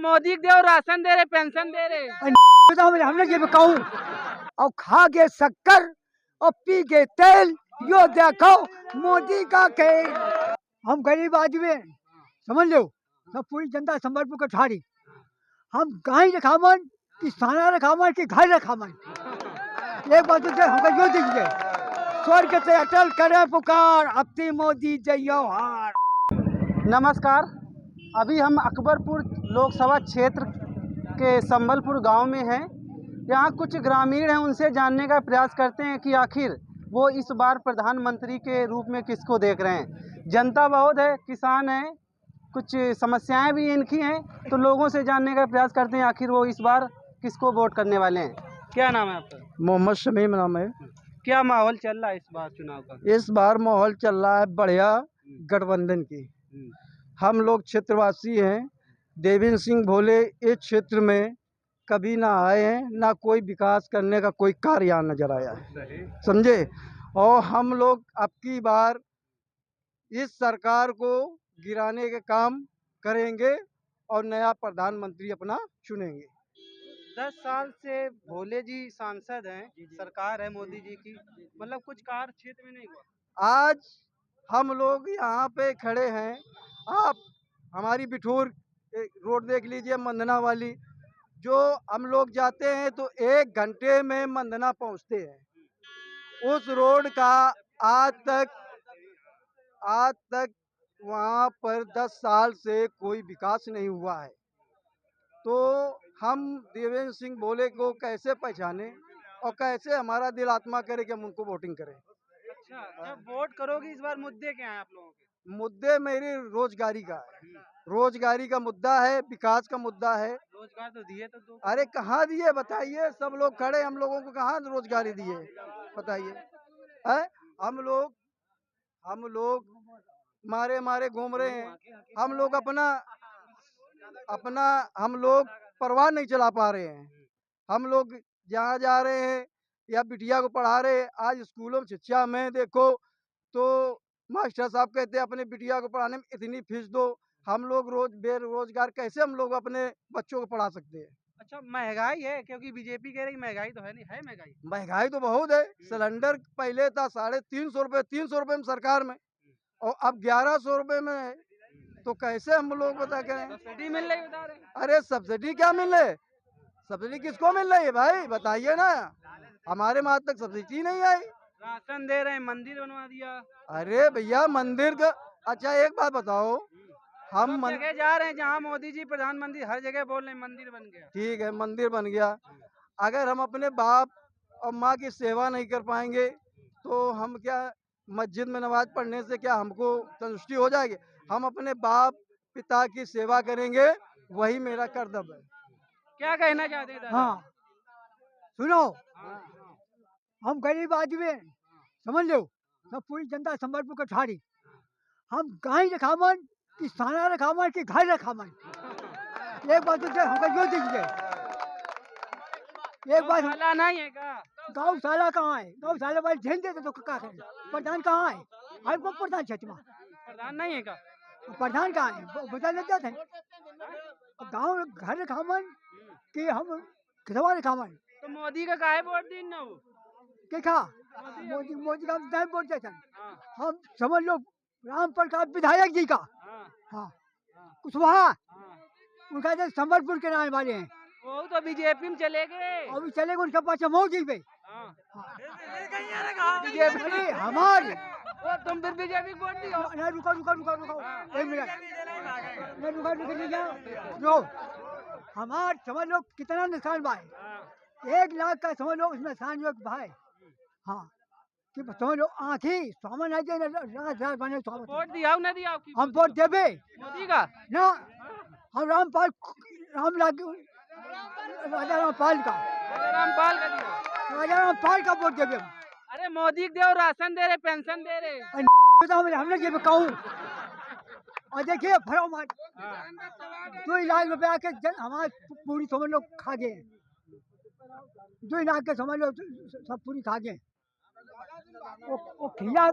मोदी दे और राशन दे रहे, पेंशन दे रहे। हमने ये बताऊं और खा के शक्कर और पी के तेल, यो देखो मोदी का खेल। हम गरीब आदमी हैं, समझ लो, सब पूरी जनता संबलपुर को ठाड़ी। हम गाय रखावन कि साना रखावन कि घर रखावन, एक बात तो हमको जो दीजिए। स्वर्ग से अटल करे पुकार, अपनी मोदी जइयो हार। नमस्कार, अभी हम अकबरपुर लोकसभा क्षेत्र के संबलपुर गांव में हैं। यहाँ कुछ ग्रामीण हैं, उनसे जानने का प्रयास करते हैं कि आखिर वो इस बार प्रधानमंत्री के रूप में किसको देख रहे हैं। जनता बहुत है, किसान हैं, कुछ समस्याएं भी इनकी हैं, तो लोगों से जानने का प्रयास करते हैं आखिर वो इस बार किसको वोट करने वाले हैं। क्या नाम है आपका? मोहम्मद शमीम नाम है। क्या माहौल चल रहा है इस बार चुनाव का? इस बार माहौल चल रहा है बढ़िया गठबंधन की। हम लोग क्षेत्रवासी हैं। देवेंद्र सिंह भोले इस क्षेत्र में कभी ना आए हैं, ना कोई विकास करने का कोई कार्य यहाँ नजर आया है, समझे। और हम लोग अब की बार इस सरकार को गिराने के काम करेंगे और नया प्रधानमंत्री अपना चुनेंगे। 10 साल से भोले जी सांसद हैं, सरकार है मोदी जी की, मतलब कुछ कार्य क्षेत्र में नहीं हुआ। आज हम लोग यहाँ पे खड़े हैं, आप हमारी बिठूर रोड देख लीजिए, मंदना वाली, जो हम लोग जाते हैं तो 1 घंटे में मंदना पहुँचते हैं। उस रोड का आज तक वहाँ पर 10 साल से कोई विकास नहीं हुआ है। तो हम देवेंद्र सिंह भोले को कैसे पहचाने और कैसे हमारा दिल आत्मा करे कि हम उनको वोटिंग करें। अच्छा, जब वोट करोगे इस बार मुद्दे क्या हैं आप लोगों के? मुद्दे मेरी रोजगारी का है, रोजगारी का मुद्दा है, विकास का मुद्दा है। रोजगार तो दिए तो दो। अरे कहाँ दिए बताइए, सब लोग खड़े, हम लोगों को कहाँ रोजगारी दिए बताइए। है हम लोग मारे मारे घूम रहे हैं। हम लोग अपना हम लोग परवाह नहीं चला पा रहे हैं। हम लोग जहाँ जा रहे हैं या बिटिया को पढ़ा रहे हैं, आज स्कूलों में शिक्षा में देखो तो मास्टर साहब कहते हैं अपने बिटिया को पढ़ाने में इतनी फीस दो। हम लोग रोज बेरोजगार, कैसे हम लोग अपने बच्चों को पढ़ा सकते हैं। अच्छा, महंगाई है, क्योंकि बीजेपी कह रही महंगाई तो है नहीं, है महंगाई? महंगाई तो बहुत है। सिलेंडर पहले था 350 रुपये, 300 रुपये में सरकार में, और अब 1100 रुपये में है। तो कैसे हम लोग बता करें। सब्सिडी मिल रही बता रहे हैं। अरे सब्सिडी क्या मिल रही है, सब्सिडी किसको मिल रही है भाई बताइए ना। हमारे वहाँ तक सब्सिडी नहीं आई। राशन दे रहे हैं, मंदिर बनवा दिया। अरे भैया मंदिर का, अच्छा एक बात बताओ, हम सब जगह जा रहे हैं जहाँ मोदी जी प्रधानमंत्री, हर जगह बोल रहे हैं मंदिर बन गया। ठीक है मंदिर बन गया, अगर हम अपने बाप और माँ की सेवा नहीं कर पाएंगे तो हम क्या, मस्जिद में नमाज पढ़ने से क्या हमको संतुष्टि हो जाएगी। हम अपने बाप पिता की सेवा करेंगे, वही मेरा कर्तव्य है। क्या कहना चाहते हैं? हाँ सुनो, हम गरीब आदमी हैं, समझ लो, सब पूरी जनता संबलपुर को ठाड़ी। हम गाय रखावन कि साना रखावन कि घर रखावन, एक बात तो हमको जो दीजिए। एक बात गौशाला नहीं है का? गौशाला कहाँ है? गौशाला वाले झेल देते तो क्या करें। प्रधान कहाँ है? हर को प्रधान क्षेत्र में प्रधान नहीं है का? प्रधान कहाँ है बता लेते थे। गाँव घर रखावन कि हम खिलवा रखावन, तो मोदी का काहे वोट दी ना वो? क्या मोदी का नहीं वोट देते। हम समझ लो राम प्रकाश विधायक जी का, हाँ कुशवाहा, उनका जो संबलपुर के रहने वाले हैं, वो तो बीजेपी में चले गए। अभी चले गए उनके पास मोदी पे। बीजेपी हमारे वो तुम फिर बीजेपी वोट दियो। नहीं रुको एक मिनट, नहीं रुको हमार समझ लो कितना नुकसान भाई, 1 लाख का समझ लो उसमें नुकसान जो भाई। हाँ कि समझ लो आँखी सामान है रात बने वोट दिया ना दिया आपकी? हम वोट देवे मोदी का ना, हम रामपाल राजा रामपाल का वोट देवे। अरे मोदी दे और राशन दे रहे, पेंशन दे रहे। हमने ये कहूँ, और देखिए फरो 2 लाख रुपया के हमारे पूरी समझ लो खा गए, 2 लाख के समझ लो सब पूरी खा गए। वो खिला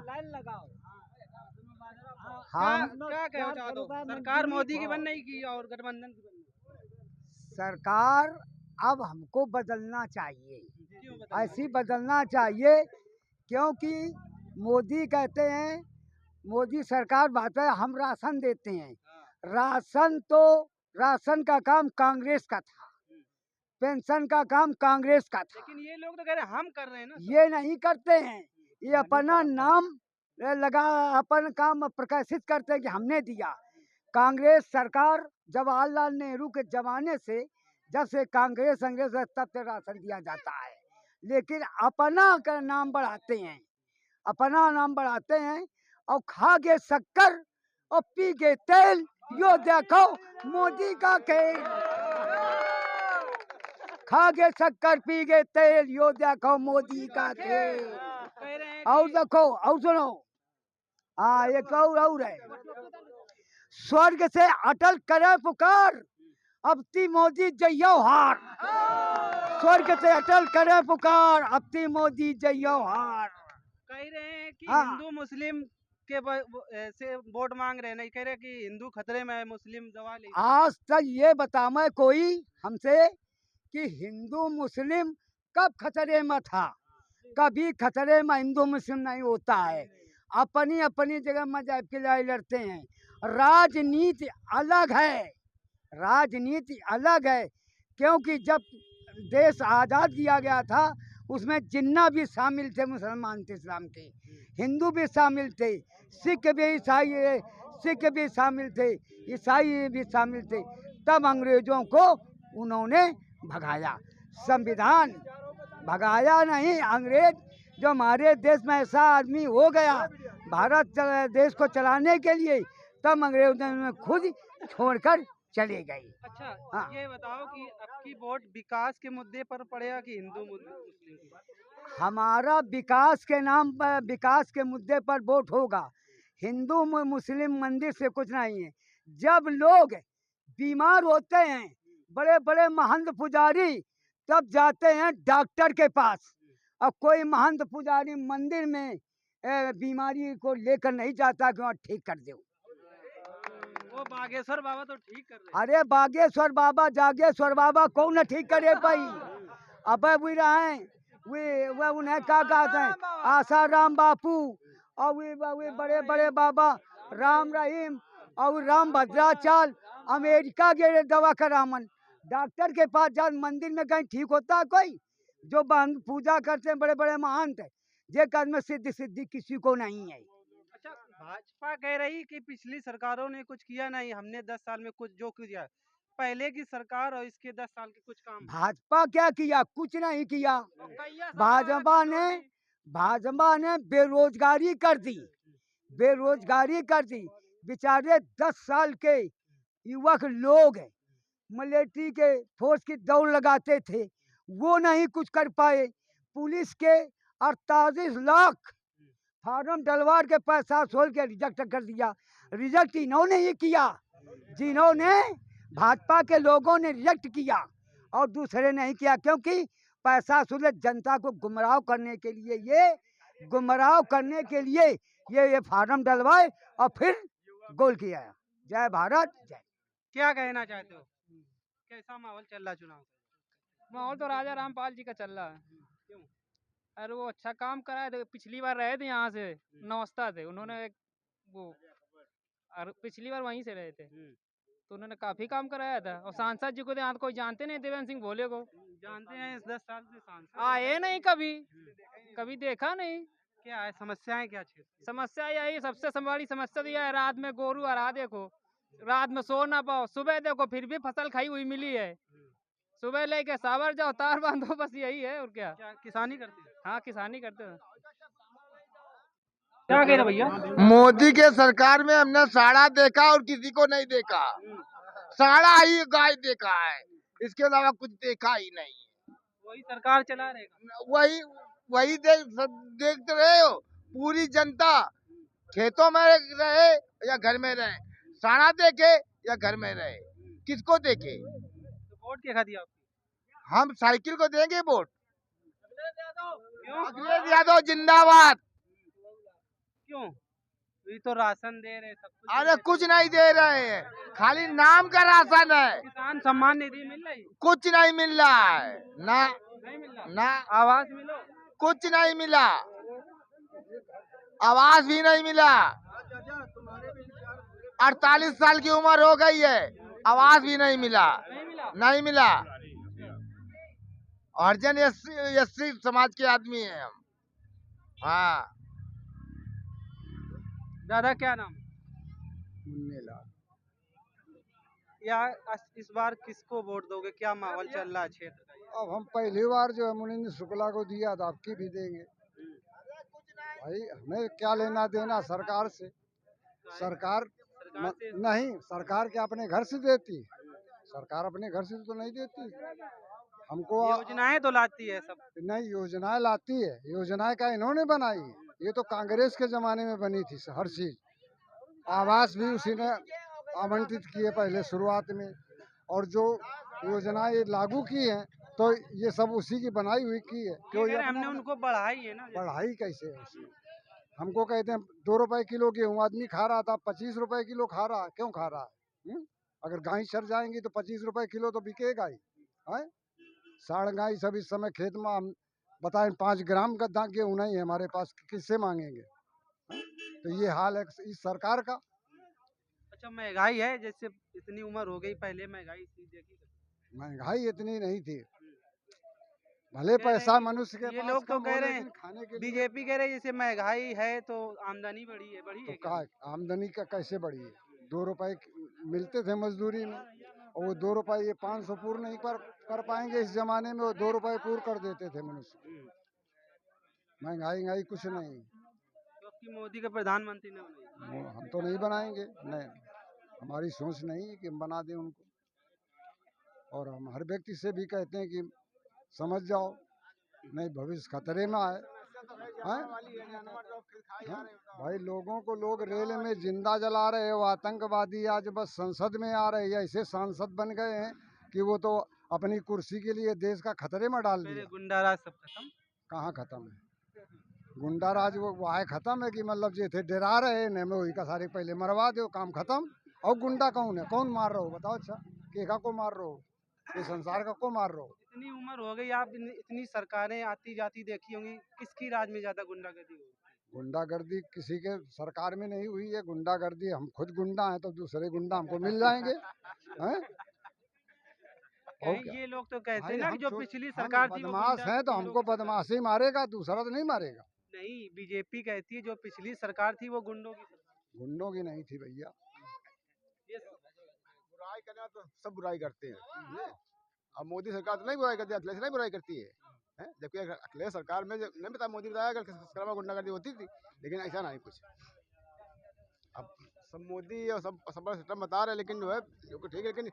लाइन लगाओ, हम क्या कहना चाहते हो? सरकार मोदी की बनने की और गठबंधन की बनने सरकार अब हमको बदलना चाहिए, क्यों बदलना? ऐसी बदलना चाहिए क्योंकि मोदी कहते हैं, मोदी सरकार बात है, हम राशन देते हैं। राशन का काम कांग्रेस का था, पेंशन का काम कांग्रेस का था। लेकिन ये लोग तो कह रहे हैं हम कर रहे हैं ना। ये नहीं करते हैं, ये अपना नाम लगा, अपन काम प्रकाशित करते हैं कि हमने दिया। कांग्रेस सरकार जवाहरलाल नेहरू के जमाने से, जब से कांग्रेस अंग्रेज है, तब से राशन दिया जाता है। लेकिन अपना का नाम बढ़ाते हैं, अपना नाम बढ़ाते हैं और खा के शक्कर और पी के तेल, यो देखो मोदी का खेल। खा के शक्कर पी के तेल, यो देखो मोदी का खेल। कह रहे हैं और देखो और सुनो, हाँ एक और है, स्वर्ग से अटल करे पुकार, अब ती मोदी जइयो हार। स्वर्ग से अटल करे पुकार, अब ती मोदी जइयो हार। कह रहे हैं कि हाँ। हिंदू मुस्लिम के से वोट मांग रहे हैं, नहीं कह रहे कि हिंदू खतरे में है, मुस्लिम दबा ले। आज तक ये बतावे कोई हमसे कि हिंदू मुस्लिम कब खतरे में था? कभी खतरे में हिंदू मुस्लिम नहीं होता है, अपनी अपनी जगह मजहब के लिए लड़ते हैं। राजनीति अलग है, राजनीति अलग है, क्योंकि जब देश आज़ाद किया गया था, उसमें जिन्ना भी शामिल थे, मुसलमान थे, इस्लाम के, हिंदू भी शामिल थे, सिख भी शामिल थे, ईसाई भी शामिल थे। तब अंग्रेजों को उन्होंने भगाया, संविधान भगाया नहीं। अंग्रेज जो हमारे देश में ऐसा आदमी हो गया भारत देश को चलाने के लिए, तब अंग्रेजों ने खुद छोड़कर चले गए। अच्छा, हाँ। ये बताओ कि आपकी वोट विकास के मुद्दे पर पड़ेगा कि हिंदू मुस्लिम की? हमारा विकास के नाम पर, विकास के मुद्दे पर वोट होगा। हिंदू मुस्लिम मंदिर से कुछ नहीं है। जब लोग बीमार होते हैं, बड़े बड़े महंत पुजारी तब जाते हैं डॉक्टर के पास, और कोई महंत पुजारी मंदिर में बीमारी को लेकर नहीं जाता कि वहाँ ठीक कर दो। वो बागेश्वर बाबा तो ठीक कर रहे हैं। अरे बागेश्वर बाबा जागेश्वर बाबा कौन ठीक करे भाई? अब भी रहे वे उन्हें क्या कहते हैं, आसाराम बापू, और वे बड़े बड़े बाबा राम रहीम और राम भद्राचाल अमेरिका गए दवा करामन। डॉक्टर के पास जा, मंदिर में कहीं ठीक होता है कोई? जो पूजा करते हैं बड़े बड़े महंत, ये कद में सिद्धि किसी को नहीं है। अच्छा, भाजपा कह रही कि पिछली सरकारों ने कुछ किया नहीं, हमने 10 साल में कुछ जो किया, पहले की सरकार और इसके 10 साल के कुछ काम। भाजपा क्या किया? कुछ नहीं किया। भाजपा ने बेरोजगारी कर दी, बेरोजगारी कर दी। बेचारे 10 साल के युवक लोग मिलिट्री के फोर्स की दौड़ लगाते थे, वो नहीं कुछ कर पाए। पुलिस के 48 लाख फार्म डलवार के पैसा सोल के रिजेक्ट कर दिया। रिजेक्ट इन्होंने ही किया, जिन्होंने भाजपा के लोगों ने रिजेक्ट किया, और दूसरे नहीं किया, क्योंकि पैसा सुले जनता को गुमराह करने के लिए, ये गुमराह करने के लिए ये फार्म डलवाए और फिर गोल किया। जय भारत जय। क्या कहना चाहते हो, कैसा माहौल चल रहा चुनाव? माहौल तो राजा रामपाल जी का चल रहा है। क्यों? अरे वो अच्छा काम कराए थे, पिछली बार रहे थे यहाँ से, नौस्ता थे उन्होंने वो, और पिछली बार वहीं से रहे थे, तो उन्होंने काफी काम कराया था। और सांसद जी को यहाँ कोई जानते नहीं, देवेंद्र सिंह भोले को जानते हैं, इस 10 साल से सांसद आए नहीं कभी, कभी देखा नहीं। क्या है समस्याएं, क्या क्षेत्र? समस्या यही, सबसे बड़ी समस्या तो यह है, रात में गोरू हरा देखो, रात में सो ना पाओ, सुबह देखो फिर भी फसल खाई हुई मिली है, सुबह लेके सावर जाओ तार बांधो, बस यही है। और क्या किसानी करते हैं? हाँ किसानी करते हैं। क्या कह रहे भैया? मोदी के सरकार में हमने साड़ा देखा और किसी को नहीं देखा, साड़ा ही गाय देखा है, इसके अलावा कुछ देखा ही नहीं। वही सरकार चला रहेगा? वही वही देखते रहे हो। पूरी जनता खेतों में रहे या घर में रहे, साड़ा देखे या घर में रहे, किसको देखे? तो वोट क्या दिया आपने? हम साइकिल को देंगे वोट। क्यों? अखिलेश यादव जिंदाबाद। क्यों? ये तो राशन दे रहे सब कुछ दे अरे रहे। कुछ नहीं दे रहे हैं, खाली नाम का राशन है, किसान सम्मान निधि मिल रही? कुछ नहीं मिल रहा है ना, नहीं मिल रहा। ना आवास मिलो? कुछ नहीं मिला, आवास भी नहीं मिला। 48 साल की उम्र हो गई है, आवास भी नहीं मिला, नहीं मिला। नहीं मिला। हरिजन एससी समाज के आदमी हैं हम। हाँ, दादा क्या नाम? मुन्नेलाल। या इस बार किसको वोट दोगे? क्या माहौल चल रहा है क्षेत्र का ये? अब हम पहली बार जो है मुनीन्द्र शुक्ला को दिया था, आपकी भी देंगे। भाई हमें क्या लेना देना सरकार से? सरकार सरकार से नहीं, सरकार क्या अपने घर से देती? सरकार अपने घर से तो नहीं देती हमको। योजनाएं तो लाती है सब। नहीं, योजनाएं लाती है, योजनाएं का इन्होंने बनाई है। ये तो कांग्रेस के जमाने में बनी थी हर चीज। आवास भी उसी ने आवंटित किए पहले शुरुआत में, और जो योजनाएं ये लागू की हैं तो ये सब उसी की बनाई हुई की है। क्यों ये ये हमने उनको बढ़ाई है ना। बढ़ाई कैसे है उसमें? हमको कहते हैं 2 रुपए किलो गेहूँ आदमी खा रहा था, 25 रुपए किलो खा रहा है। क्यों खा रहा है? अगर गाय सर जाएंगी तो 25 रुपए किलो तो बिकेगा ही है। साढ़ गाय सब इस समय खेत में, हम बताएं 5 ग्राम का दाग गेहूँ नहीं है हमारे पास, किससे मांगेंगे? तो ये हाल है इस सरकार का। अच्छा, महंगाई है, जैसे इतनी उम्र हो गई, पहले महंगाई थी देखी? महंगाई इतनी नहीं थी, भले पैसा मनुष्य के ये पास लोग तो कम हो, कह रहे लेकिन हैं, खाने के लिए बीजेपी कह रही है जैसे महंगाई है तो आमदनी बढ़ी है तो क्या? का आमदनी का कैसे बढ़ी है? 2 रुपए मिलते थे मजदूरी में, और वो 2 रुपए ये 500 पूर्ण नहीं कर पाएंगे इस जमाने में। वो 2 रुपए पूर्ण कर देते थे मनुष्य। महंगाई कुछ नहीं। क्योंकि मोदी का प्रधानमंत्री ने बनाई। हम तो नहीं बनाएंगे, नहीं, हमारी सोच नहीं है कि हम बना दें उनको। और हम हर व्यक्ति से भी कहते हैं कि समझ जाओ, नहीं भविष्य खतरे में आए। भाई लोगों को लोग रेल में जिंदा जला रहे हो, आतंकवादी आज बस संसद में आ रहे हैं, ऐसे सांसद बन गए हैं कि वो तो अपनी कुर्सी के लिए देश का खतरे में डाल पहले दिया। गुंडा राज सब खत्म। कहाँ खत्म है गुंडा राज? वो है खत्म है कि मतलब जो थे डरा रहे हैं वही का सारे पहले मरवा दो, काम खत्म। और गुंडा कौन है? कौन मार रहे हो बताओ? अच्छा, केका को मार रहे हो? ये संसार का को मार रहे हो? इतनी उम्र हो गई, आप इतनी सरकारें आती जाती देखी होंगी, किसकी राज में ज्यादा गुंडागर्दी हुई? गुंडागर्दी किसी के सरकार में नहीं हुई है। गुंडागर्दी, हम खुद गुंडा हैं तो दूसरे गुंडा हमको मिल जाएंगे हैं? कहीं ये लोग तो कहते भाई हैं ना कि जो हम पिछली हम सरकार थी वो बदमाश गुंडा- हैं तो ये हमको लोग- बदमाशी मारेगा, दूसरा तो नहीं मारेगा। नहीं, बीजेपी कहती है जो पिछली सरकार थी वो गुंडों की सरकार। गुंडों की नहीं थी भैया। ये बुराई करना तो सब बुराई करते हैं। अब मोदी सरकार तो नहीं बुराई करती, अखिलेश नहीं बुराई करती है, जबकि अखिलेश सरकार में नहीं पता मोदी बताया अगर सरकार में गुंडागर्दी होती थी, लेकिन ऐसा नहीं कुछ। अब सब मोदी और सब सिस्टम बता रहे, लेकिन जो है ठीक है, लेकिन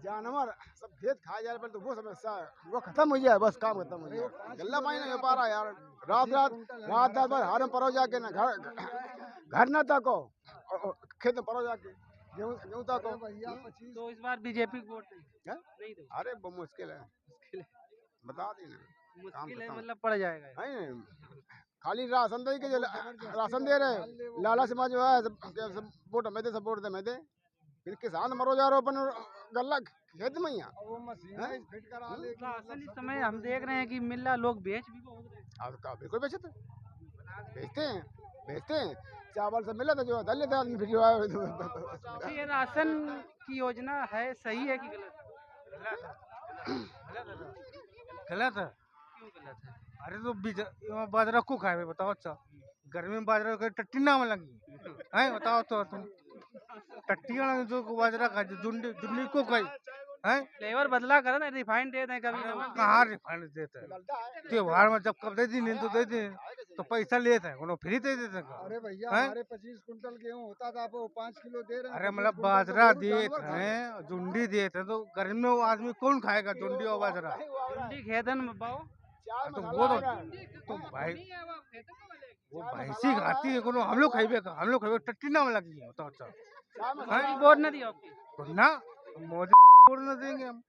जानवर सब खेत खाए जा रहे तो वो समस्या वो खत्म हो जाए, बस काम खत्म हो जाए। गल्ला पानी नहीं हो पा रहा यार, रात भर हार में परो जाके ना घर ना तको, खेत में परो जाके गेहूँ तको। तो इस बार बीजेपी को वोट हैं? नहीं दो? अरे बहुत मुश्किल है, बता दी ना। मुश्किल है, खत्म। मतलब पड़ जाएगा। नहीं, खाली राशन दे के राशन दे रहे, लाला समाज जो है सब वोट हमें दे, सब वोट हमें दे, फिर किसान मरो जा रहे हो अपन गल्ला खेत में ही। वो मशीन फिट करा ले। राशन इस समय हम देख रहे हैं कि मिल रहा, लोग बेच भी बहुत रहे हैं। अब का बिल्कुल बेचते हैं चावल सब मिला था जो दल लेते आदमी, फिर जो है तो ये राशन की योजना है, सही है कि गलत? गलत है। क्यों गलत है? अरे तो बाजरा को खाए बताओ? अच्छा, गर्मी में बाजरा का टट्टी ना लगी है, बताओ तो तुम। टट्टी वाला जो बाजरा खाए, जुंडी जुंडी को खाई है। फ्लेवर बदला करो ना, रिफाइंड दे दें कभी। कहाँ रिफाइंड देते हैं? त्योहार में जब कब दे दी नहीं तो दे दी, तो पैसा लेते हैं, उन्होंने फ्री दे देते हैं। अरे भैया हैं? हमारे 25 कुंटल गेहूँ होता था, वो 5 किलो दे रहे हैं। अरे 25 मतलब कुंटल बाजरा तो दिए जानवर खा रहे हैं। थे, जुंडी दिए थे, तो गर्मी में वो आदमी कौन खाएगा जुंडी और बाजरा? भिंडी खेतन में बाओ। तो वो तो भाई वो भैंसी खाती है, कोनो हम लोग खाइबे टट्टी ना लगी है, बताओ? अच्छा, वोट न दिया आपकी? तो ना मोदी वोट ना देंगे हम।